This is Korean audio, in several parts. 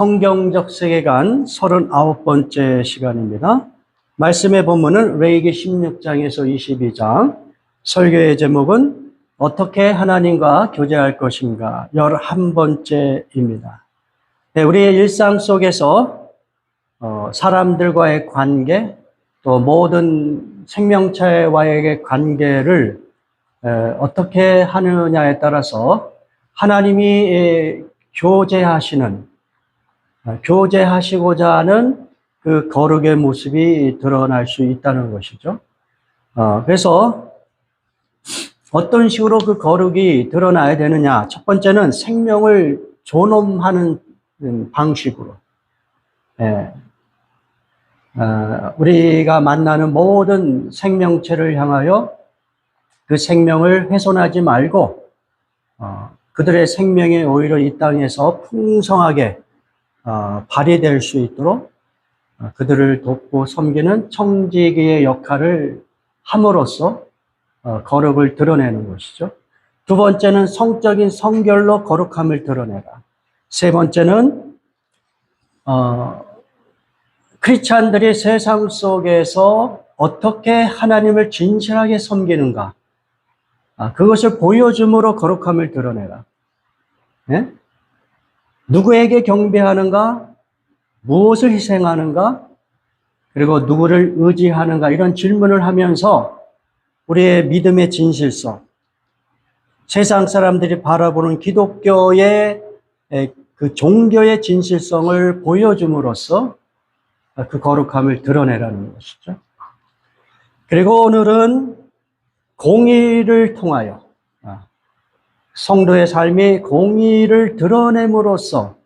성경적 세계관 39번째 시간입니다. 말씀의 본문은 레위기 16장에서 22장, 설교의 제목은 어떻게 하나님과 교제할 것인가 11번째입니다. 네, 우리의 일상 속에서 사람들과의 관계, 또 모든 생명체와의 관계를 어떻게 하느냐에 따라서 하나님이 교제하시고자 하는 그 거룩의 모습이 드러날 수 있다는 것이죠. 그래서 어떤 식으로 그 거룩이 드러나야 되느냐. 첫 번째는 생명을 존엄하는 방식으로. 우리가 만나는 모든 생명체를 향하여 그 생명을 훼손하지 말고 그들의 생명이 오히려 이 땅에서 풍성하게 발휘될 수 있도록 그들을 돕고 섬기는 청지기의 역할을 함으로써 거룩을 드러내는 것이죠. 두 번째는 성적인 성결로 거룩함을 드러내라. 세 번째는 크리스찬들이 세상 속에서 어떻게 하나님을 진실하게 섬기는가, 그것을 보여줌으로 거룩함을 드러내라. 네? 누구에게 경배하는가, 무엇을 희생하는가, 그리고 누구를 의지하는가, 이런 질문을 하면서 우리의 믿음의 진실성, 세상 사람들이 바라보는 기독교의 그 종교의 진실성을 보여줌으로써 그 거룩함을 드러내라는 것이죠. 그리고 오늘은 공의를 통하여 성도의 삶이 공의를 드러냄으로써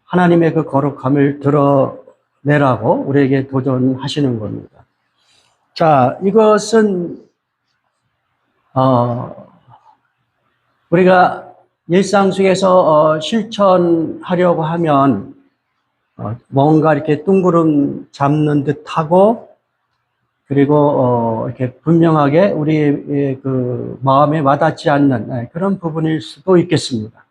하나님의 그 거룩함을 드러내라고 우리에게 도전하시는 겁니다. 자, 이것은 우리가 일상 속에서 실천하려고 하면 뭔가 이렇게 뜬구름 잡는 듯하고, 그리고 이렇게 분명하게 우리의 그 마음에 와닿지 않는 그런 부분일 수도 있겠습니다.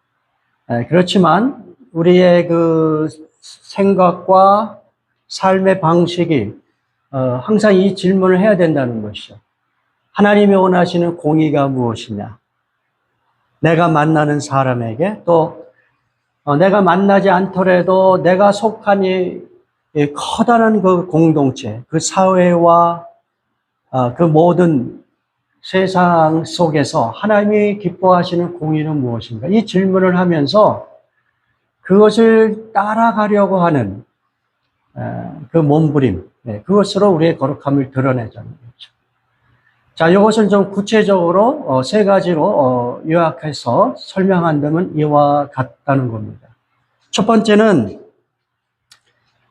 그렇지만 우리의 그 생각과 삶의 방식이 항상 이 질문을 해야 된다는 것이죠. 하나님이 원하시는 공의가 무엇이냐? 내가 만나는 사람에게, 또 내가 만나지 않더라도 내가 속한 이 커다란 그 공동체, 그 사회와 그 모든 세상 속에서 하나님이 기뻐하시는 공의는 무엇인가? 이 질문을 하면서 그것을 따라가려고 하는 그 몸부림, 그것으로 우리의 거룩함을 드러내자는 거죠. 자, 이것을 좀 구체적으로 세 가지로 요약해서 설명한다면 이와 같다는 겁니다. 첫 번째는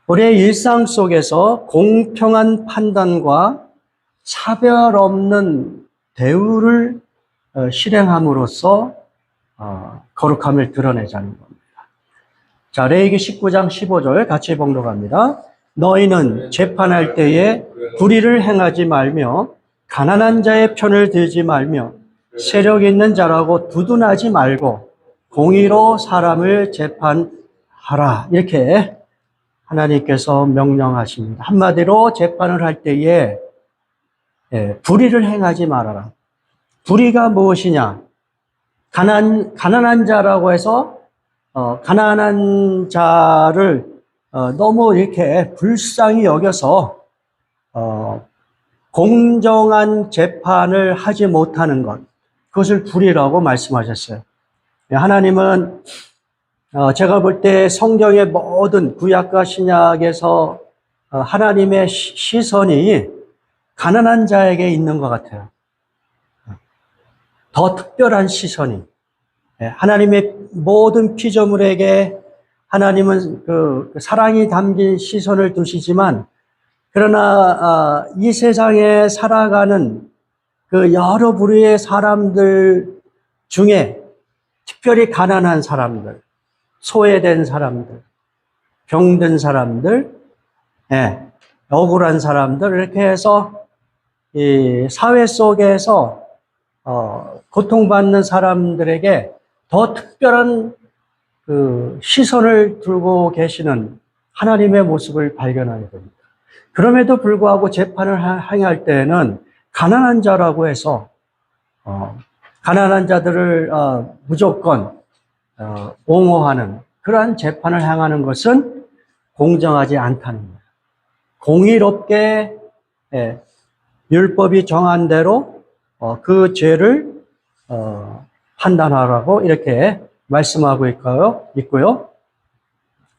우리의 일상 속에서 공평한 판단과 차별 없는 대우를 실행함으로써 거룩함을 드러내자는 겁니다. 자, 레위기 19장 15절 같이 봉독합니다. 너희는 재판할 때에 불의를 행하지 말며 가난한 자의 편을 들지 말며 세력 있는 자라고 두둔하지 말고 공의로 사람을 재판하라. 이렇게 하나님께서 명령하십니다. 한마디로 재판을 할 때에 불의를 행하지 말아라. 불의가 무엇이냐? 가난한 자라고 해서 가난한 자를 너무 이렇게 불쌍히 여겨서 공정한 재판을 하지 못하는 것, 그것을 불의라고 말씀하셨어요. 하나님은 제가 볼 때 성경의 모든 구약과 신약에서 하나님의 시선이 가난한 자에게 있는 것 같아요. 더 특별한 시선이. 하나님의 모든 피조물에게 하나님은 그 사랑이 담긴 시선을 두시지만, 그러나 이 세상에 살아가는 그 여러 부류의 사람들 중에 특별히 가난한 사람들, 소외된 사람들, 병든 사람들, 억울한 사람들, 이렇게 해서 이 사회 속에서 고통받는 사람들에게 더 특별한 그 시선을 두고 계시는 하나님의 모습을 발견하게 됩니다. 그럼에도 불구하고 재판을 행할 때에는 가난한 자라고 해서 가난한 자들을 무조건 옹호하는 그러한 재판을 행하는 것은 공정하지 않다는 거예요. 공의롭게 율법이 정한 대로 그 죄를 판단하라고 이렇게 말씀하고 있고요.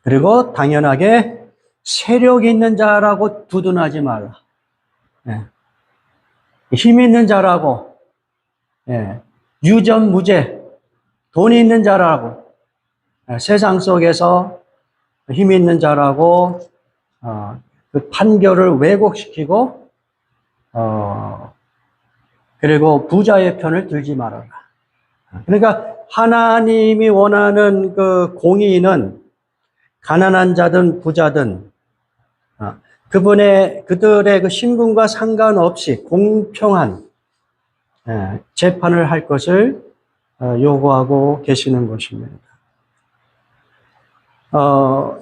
그리고 당연하게 세력 있는 자라고 두둔하지 말라. 힘 있는 자라고, 유전무죄, 돈 있는 자라고, 세상 속에서 힘 있는 자라고 그 판결을 왜곡시키고 그리고 부자의 편을 들지 말아라. 그러니까 하나님이 원하는 그 공의는 가난한 자든 부자든 그들의 그 신분과 상관없이 공평한 재판을 할 것을 요구하고 계시는 것입니다.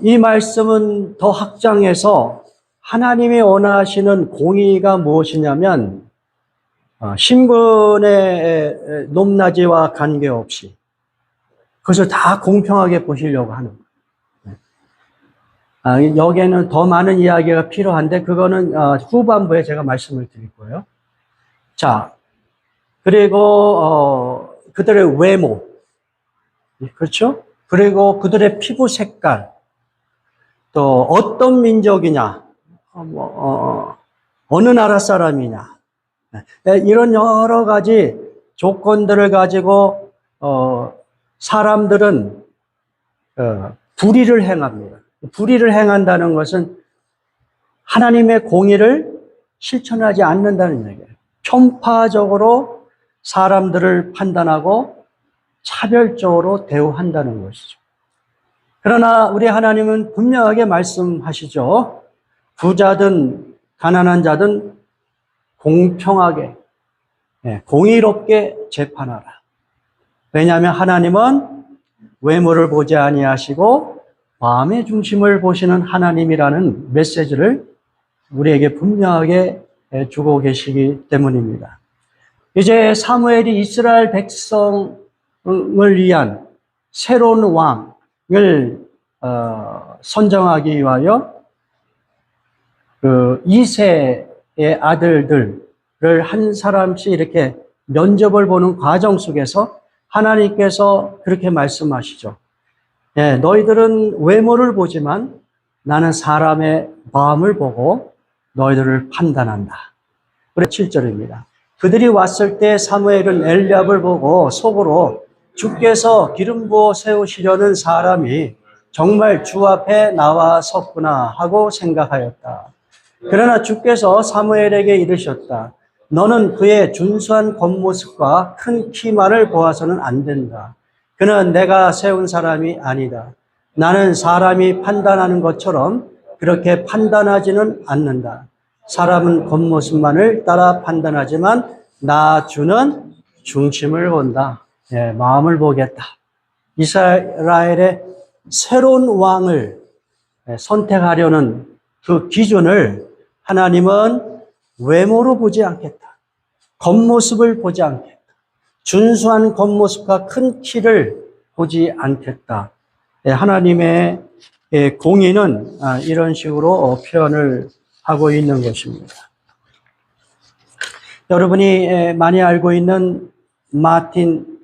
이 말씀은 더 확장해서 하나님이 원하시는 공의가 무엇이냐면 신분의 높낮이와 관계없이 그것을 다 공평하게 보시려고 하는 거예요. 여기에는 더 많은 이야기가 필요한데 그거는 후반부에 제가 말씀을 드릴 거예요. 자, 그리고 그들의 외모, 그렇죠? 그리고 그들의 피부 색깔, 또 어떤 민족이냐, 어느 나라 사람이냐, 이런 여러 가지 조건들을 가지고 사람들은 불의를 행합니다. 불의를 행한다는 것은 하나님의 공의를 실천하지 않는다는 얘기예요. 편파적으로 사람들을 판단하고 차별적으로 대우한다는 것이죠. 그러나 우리 하나님은 분명하게 말씀하시죠. 부자든 가난한 자든 공평하게, 공의롭게 재판하라. 왜냐하면 하나님은 외모를 보지 아니하시고 마음의 중심을 보시는 하나님이라는 메시지를 우리에게 분명하게 주고 계시기 때문입니다. 이제 사무엘이 이스라엘 백성을 위한 새로운 왕을 선정하기 위하여 그 2세의 아들들을 한 사람씩 이렇게 면접을 보는 과정 속에서 하나님께서 그렇게 말씀하시죠. 너희들은 외모를 보지만 나는 사람의 마음을 보고 너희들을 판단한다. 그래 7절입니다. 그들이 왔을 때 사무엘은 엘리압을 보고 속으로 주께서 기름 부어 세우시려는 사람이 정말 주 앞에 나와 섰구나 하고 생각하였다. 그러나 주께서 사무엘에게 이르셨다. 너는 그의 준수한 겉모습과 큰 키만을 보아서는 안 된다. 그는 내가 세운 사람이 아니다. 나는 사람이 판단하는 것처럼 그렇게 판단하지는 않는다. 사람은 겉모습만을 따라 판단하지만 나 주는 중심을 본다. 마음을 보겠다. 이스라엘의 새로운 왕을 선택하려는 그 기준을 하나님은 외모로 보지 않겠다. 겉모습을 보지 않겠다. 준수한 겉모습과 큰 키를 보지 않겠다. 하나님의 공의는 이런 식으로 표현을 하고 있는 것입니다. 여러분이 많이 알고 있는 마틴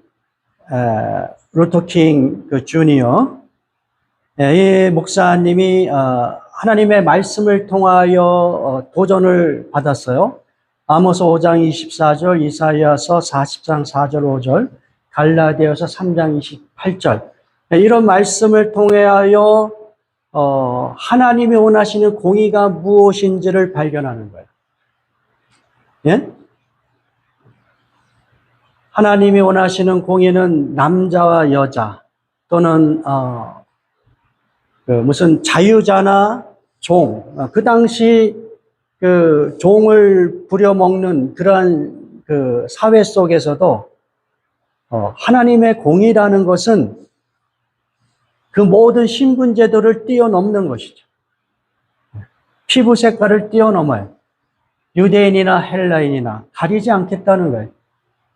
루터킹 주니어 이 목사님이 하나님의 말씀을 통하여 도전을 받았어요. 아모스 5장 24절, 이사야서 40장 4절 5절, 갈라디아서 3장 28절 이런 말씀을 통하여 하나님이 원하시는 공의가 무엇인지를 발견하는 거예요. 예? 하나님이 원하시는 공의는 남자와 여자 또는 무슨 자유자나 종, 그 당시 그 종을 부려먹는 그러한 그 사회 속에서도 하나님의 공의라는 것은 그 모든 신분제도를 뛰어넘는 것이죠. 피부 색깔을 뛰어넘어요. 유대인이나 헬라인이나 가리지 않겠다는 거예요.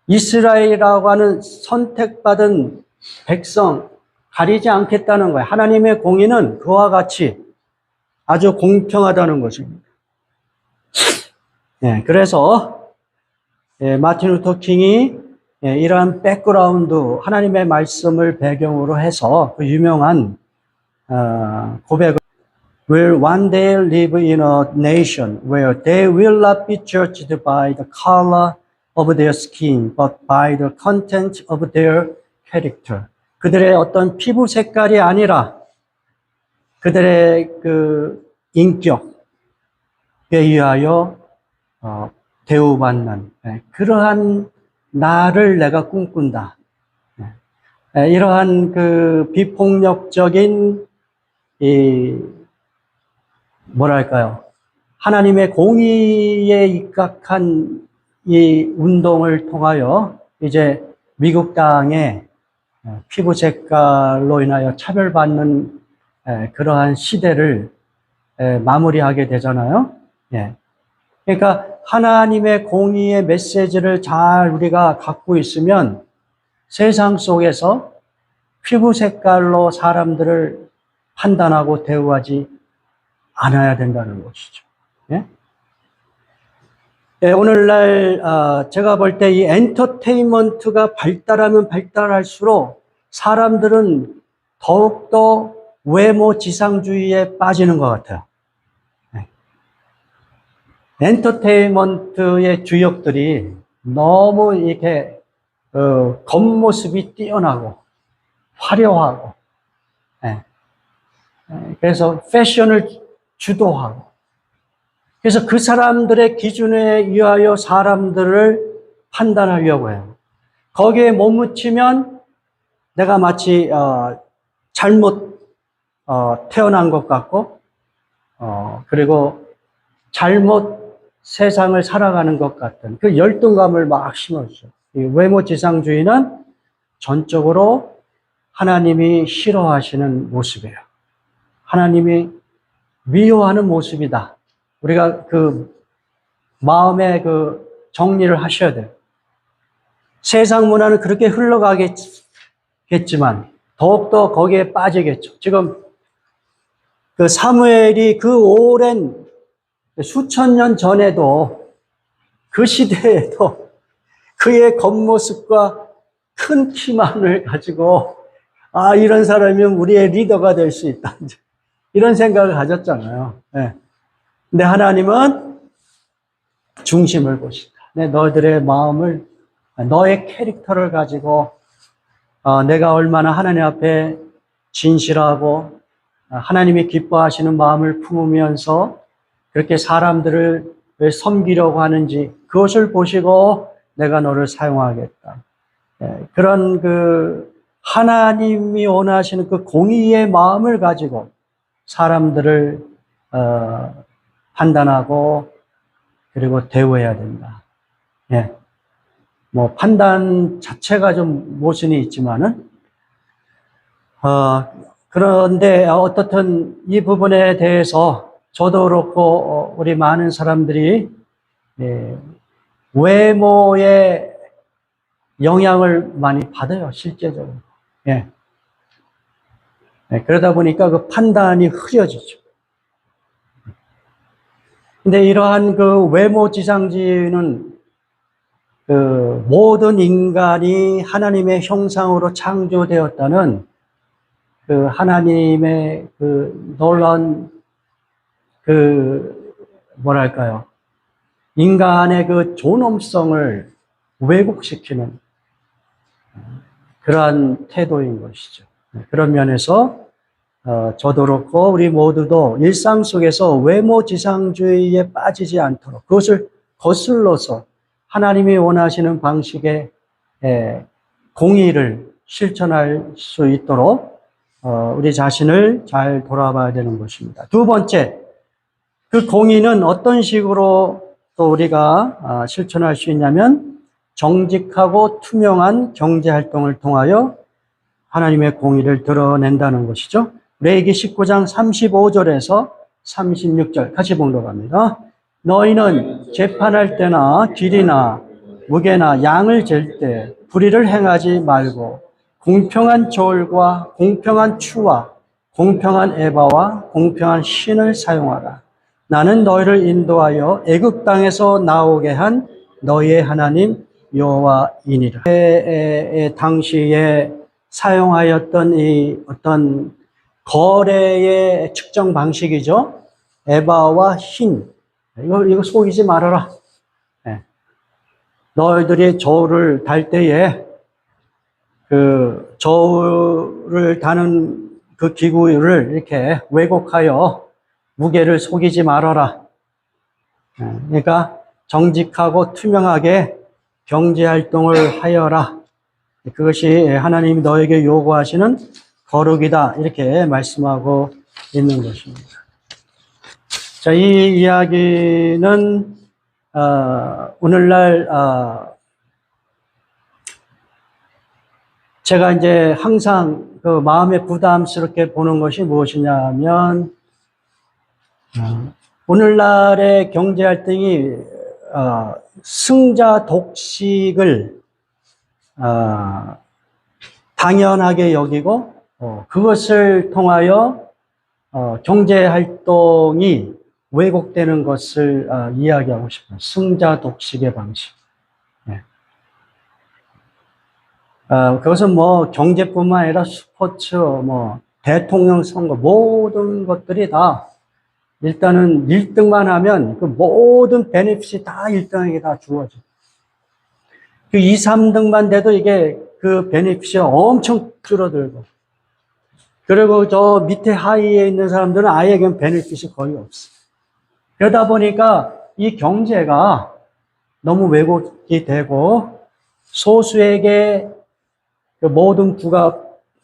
이스라엘이라고 하는 선택받은 백성 가리지 않겠다는 거예요. 하나님의 공의는 그와 같이 아주 공평하다는 것입니다. 그래서 마틴 루터 킹이 이러한 백그라운드, 하나님의 말씀을 배경으로 해서 그 유명한 고백을 will one day live in a nation where they will not be judged by the color of their skin, but by the content of their character. 그들의 어떤 피부 색깔이 아니라 그들의 그 인격에 의하여 대우받는 그러한 나를 내가 꿈꾼다. 이러한 그 비폭력적인 뭐랄까요? 하나님의 공의에 입각한 이 운동을 통하여 이제 미국 땅에 피부 색깔로 인하여 차별받는 그러한 시대를 마무리하게 되잖아요. 그러니까 하나님의 공의의 메시지를 잘 우리가 갖고 있으면 세상 속에서 피부 색깔로 사람들을 판단하고 대우하지 않아야 된다는 것이죠. 오늘날 제가 볼 때 이 엔터테인먼트가 발달하면 발달할수록 사람들은 더욱더 외모 지상주의에 빠지는 것 같아요. 엔터테인먼트의 주역들이 너무 이렇게 겉모습이 뛰어나고 화려하고 그래서 패션을 주도하고 그래서 그 사람들의 기준에 의하여 사람들을 판단하려고 해요. 거기에 못 묻히면 내가 마치 잘못 태어난 것 같고 그리고 잘못 세상을 살아가는 것 같은 그 열등감을 막 심어줘. 이 외모지상주의는 전적으로 하나님이 싫어하시는 모습이에요. 하나님이 미워하는 모습이다. 우리가 그 마음의 그 정리를 하셔야 돼요. 세상 문화는 그렇게 흘러가겠지만 더욱더 거기에 빠지겠죠. 지금 그 사무엘이 그 오랜 수천 년 전에도 그 시대에도 그의 겉모습과 큰 키만을 가지고 이런 사람이면 우리의 리더가 될 수 있다. 이런 생각을 가졌잖아요. 근데 하나님은 중심을 보신다. 너희들의 마음을, 너의 캐릭터를 가지고 내가 얼마나 하나님 앞에 진실하고 하나님이 기뻐하시는 마음을 품으면서 그렇게 사람들을 섬기려고 하는지 그것을 보시고 내가 너를 사용하겠다. 그런 그 하나님이 원하시는 그 공의의 마음을 가지고 사람들을 판단하고 그리고 대우해야 된다. 뭐 판단 자체가 좀 모순이 있지만은 그런데 어떻든 이 부분에 대해서 저도 그렇고 우리 많은 사람들이 외모에 영향을 많이 받아요, 실제적으로. 그러다 보니까 그 판단이 흐려지죠. 근데 이러한 그 외모지상주의는 그 모든 인간이 하나님의 형상으로 창조되었다는 그 하나님의 그 놀라운 그 뭐랄까요? 인간의 그 존엄성을 왜곡시키는 그러한 태도인 것이죠. 그런 면에서 저도 그렇고 우리 모두도 일상 속에서 외모지상주의에 빠지지 않도록 그것을 거슬러서 하나님이 원하시는 방식의 공의를 실천할 수 있도록 우리 자신을 잘 돌아봐야 되는 것입니다. 두 번째, 그 공의는 어떤 식으로 또 우리가 실천할 수 있냐면 정직하고 투명한 경제활동을 통하여 하나님의 공의를 드러낸다는 것이죠. 레위기 19장 35절에서 36절 같이 보도록 합니다. 너희는 재판할 때나 길이나 무게나 양을 잴 때 불의를 행하지 말고 공평한 저울과 공평한 추와 공평한 에바와 공평한 신을 사용하라. 나는 너희를 인도하여 애굽 땅에서 나오게 한 너희의 하나님 여호와이니라. 당시에 사용하였던 이 어떤 거래의 측정 방식이죠. 에바와 흰. 이거 속이지 말아라. 네. 너희들이 저울을 달 때에 그 저울을 다는 그 기구를 이렇게 왜곡하여 무게를 속이지 말아라. 네. 그러니까 정직하고 투명하게 경제활동을 하여라. 그것이 하나님이 너에게 요구하시는 거룩이다. 이렇게 말씀하고 있는 것입니다. 자, 이 이야기는 오늘날 제가 이제 항상 그 마음에 부담스럽게 보는 것이 무엇이냐면 오늘날의 경제 활동이 승자 독식을 당연하게 여기고 그것을 통하여 경제 활동이 왜곡되는 것을 이야기하고 싶어요. 승자 독식의 방식. 네. 그것은 뭐 경제뿐만 아니라 스포츠, 뭐 대통령 선거 모든 것들이 다 일단은 1등만 하면 그 모든 베네핏이 다 1등에게 다 주어져. 그 2, 3등만 돼도 이게 그 베네핏이 엄청 줄어들고. 그리고 저 밑에 하위에 있는 사람들은 아예 그냥 베네핏이 거의 없어. 그러다 보니까 이 경제가 너무 왜곡이 되고 소수에게 그 모든 부가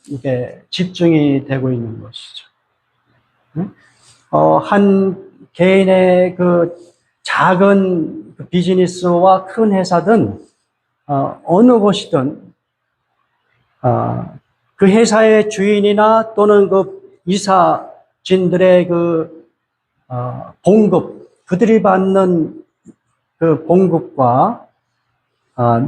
이게 집중이 되고 있는 것이죠. 한 개인의 그 작은 비즈니스와 큰 회사든 어느 곳이든 그 회사의 주인이나 또는 그 이사진들의 그 봉급, 그들이 받는 그 봉급과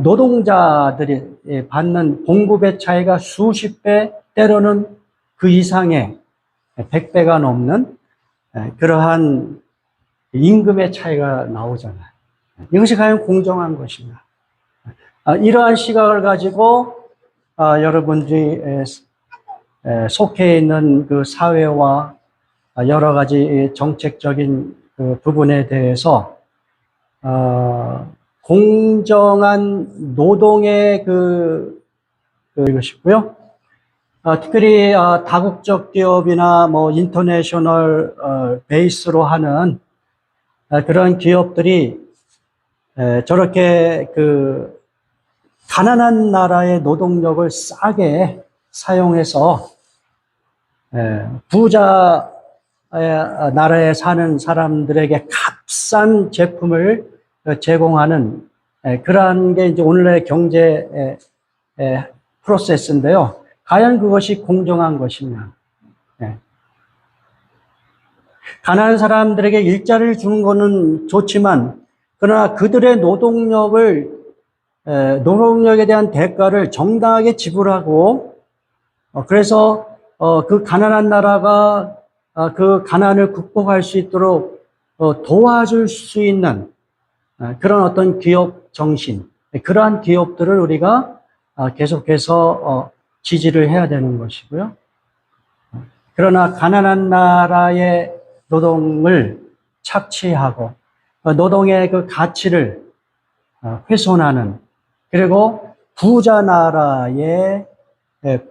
노동자들이 받는 봉급의 차이가 수십 배, 때로는 그 이상의 100배가 넘는 그러한 임금의 차이가 나오잖아요. 이것이 과연 공정한 것인가? 이러한 시각을 가지고 여러분들이 속해 있는 그 사회와 여러 가지 정책적인 그 부분에 대해서 공정한 노동의 이것이고요. 특별히 다국적 기업이나 뭐 인터내셔널 베이스로 하는 그런 기업들이 저렇게 그 가난한 나라의 노동력을 싸게 사용해서 부자 나라에 사는 사람들에게 값싼 제품을 제공하는 그러한 게 이제 오늘의 경제 프로세스인데요. 과연 그것이 공정한 것이냐? 가난한 사람들에게 일자리를 주는 것은 좋지만, 그러나 그들의 노동력에 대한 대가를 정당하게 지불하고, 그래서 그 가난한 나라가 그 가난을 극복할 수 있도록 도와줄 수 있는 그런 어떤 기업 정신, 그러한 기업들을 우리가 계속해서 지지를 해야 되는 것이고요. 그러나 가난한 나라의 노동을 착취하고 노동의 그 가치를 훼손하는, 그리고 부자 나라의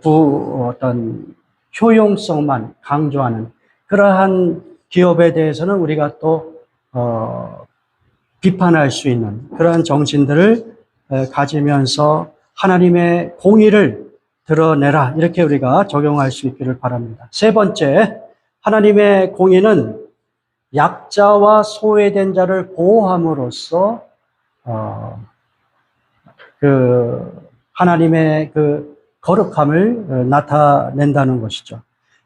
어떤 효용성만 강조하는 그러한 기업에 대해서는 우리가 또 비판할 수 있는 그러한 정신들을 가지면서 하나님의 공의를 드러내라, 이렇게 우리가 적용할 수 있기를 바랍니다. 세 번째, 하나님의 공의는 약자와 소외된 자를 보호함으로써 하나님의 그 거룩함을 나타낸다는 것이죠.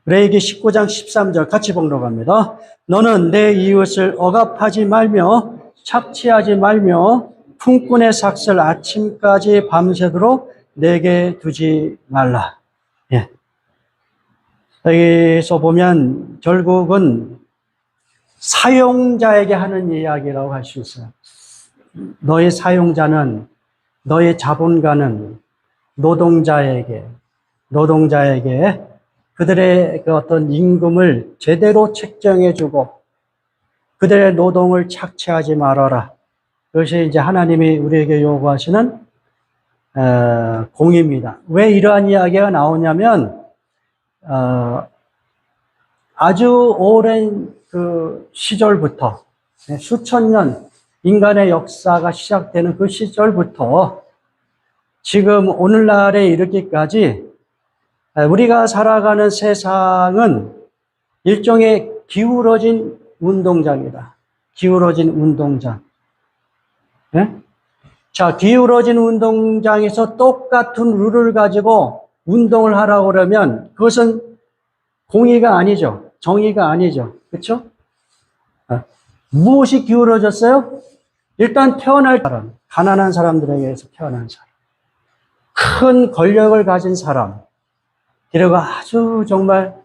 레위기 19장 13절 같이 봉독합니다. 너는 내 이웃을 억압하지 말며 착취하지 말며 품꾼의 삭슬 아침까지 밤새도록 내게 두지 말라. 예. 여기서 보면 결국은 사용자에게 하는 이야기라고 할 수 있어요. 너의 사용자는, 너의 자본가는 노동자에게 그들의 그 어떤 임금을 제대로 책정해주고 그들의 노동을 착취하지 말아라. 그것이 이제 하나님이 우리에게 요구하시는 공의입니다. 왜 이러한 이야기가 나오냐면 아주 오랜 그 시절부터 수천 년 인간의 역사가 시작되는 그 시절부터 지금 오늘날에 이르기까지 우리가 살아가는 세상은 일종의 기울어진 운동장이다. 기울어진 운동장. 네? 자, 기울어진 운동장에서 똑같은 룰을 가지고 운동을 하라고 그러면 그것은 공의가 아니죠. 정의가 아니죠. 그렇죠? 무엇이 기울어졌어요? 일단 태어날 사람, 가난한 사람들에게서 태어난 사람, 큰 권력을 가진 사람, 그리고 아주 정말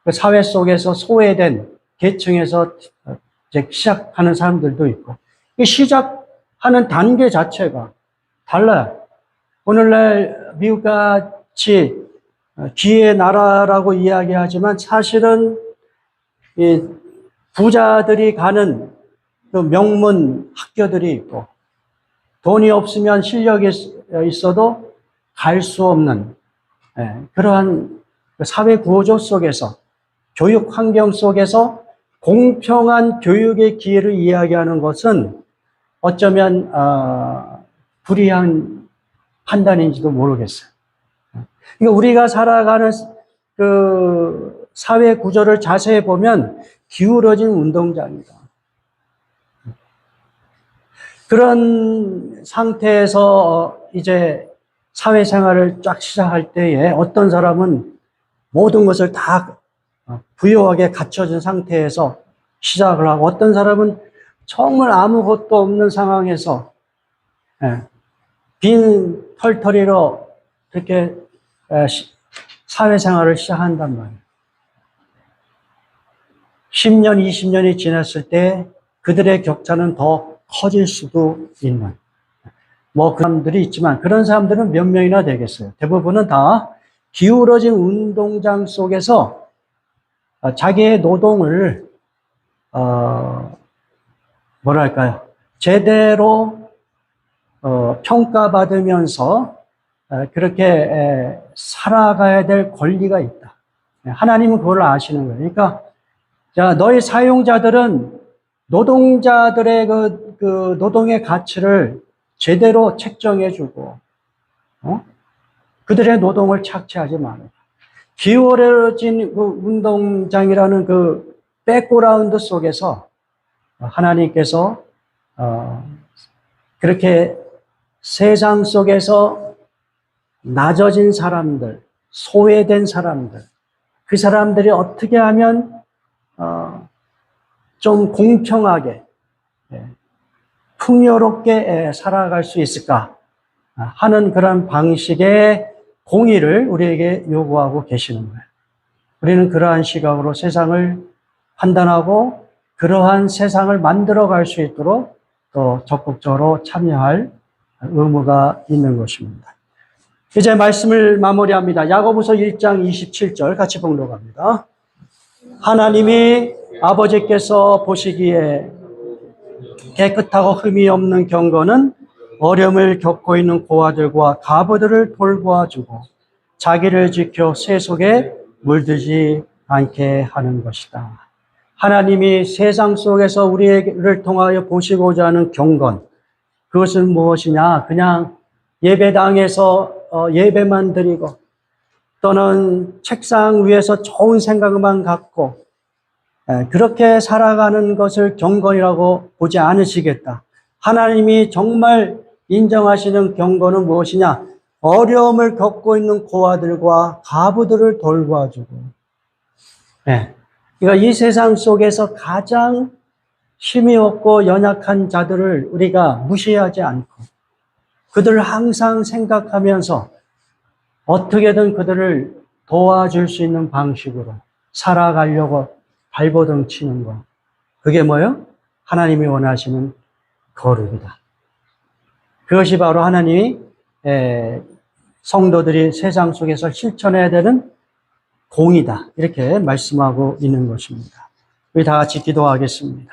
그 사회 속에서 소외된 계층에서 이제 시작하는 사람들도 있고, 이 시작하는 단계 자체가 달라요. 오늘날 미국같이 기회의 나라라고 이야기하지만 사실은 이 부자들이 가는 그 명문 학교들이 있고 돈이 없으면 실력이 있어도 갈 수 없는 그러한 사회 구조 속에서 교육 환경 속에서 공평한 교육의 기회를 이야기하는 것은 어쩌면 불이한 판단인지도 모르겠어요. 그러니까 우리가 살아가는 그 사회 구조를 자세히 보면 기울어진 운동장이다. 그런 상태에서 이제 사회생활을 쫙 시작할 때에 어떤 사람은 모든 것을 다 부유하게 갖춰진 상태에서 시작을 하고 어떤 사람은 정말 아무것도 없는 상황에서 빈 털터리로 그렇게 사회생활을 시작한단 말이에요. 10년, 20년이 지났을 때 그들의 격차는 더 커질 수도 있는 뭐 그런 사람들이 있지만 그런 사람들은 몇 명이나 되겠어요. 대부분은 다 기울어진 운동장 속에서 자기의 노동을 뭐랄까요, 제대로 평가받으면서 그렇게 살아가야 될 권리가 있다. 하나님은 그걸 아시는 거예요. 그러니까 자, 너희 사용자들은 노동자들의 그 노동의 가치를 제대로 책정해주고 그들의 노동을 착취하지 마라. 기울어진 그 운동장이라는 그 백그라운드 속에서 하나님께서 그렇게 세상 속에서 낮아진 사람들, 소외된 사람들, 그 사람들이 어떻게 하면 좀 공평하게 풍요롭게 살아갈 수 있을까 하는 그런 방식의 공의를 우리에게 요구하고 계시는 거예요. 우리는 그러한 시각으로 세상을 판단하고 그러한 세상을 만들어갈 수 있도록 또 적극적으로 참여할 의무가 있는 것입니다. 이제 말씀을 마무리합니다. 야고보서 1장 27절 같이 봉독합니다. 하나님이 아버지께서 보시기에 깨끗하고 흠이 없는 경건은 어려움을 겪고 있는 고아들과 과부들을 돌보아주고 자기를 지켜 새 속에 물들지 않게 하는 것이다. 하나님이 세상 속에서 우리를 통하여 보시고자 하는 경건, 그것은 무엇이냐? 그냥 예배당에서 예배만 드리고 또는 책상 위에서 좋은 생각만 갖고 그렇게 살아가는 것을 경건이라고 보지 않으시겠다. 하나님이 정말 인정하시는 경건은 무엇이냐? 어려움을 겪고 있는 고아들과 과부들을 돌봐주고, 예. 그러니까 이 세상 속에서 가장 힘이 없고 연약한 자들을 우리가 무시하지 않고 그들을 항상 생각하면서 어떻게든 그들을 도와줄 수 있는 방식으로 살아가려고 발버둥 치는 것. 그게 뭐예요? 하나님이 원하시는 거룩이다. 그것이 바로 하나님이 성도들이 세상 속에서 실천해야 되는 공이다. 이렇게 말씀하고 있는 것입니다. 우리 다 같이 기도하겠습니다.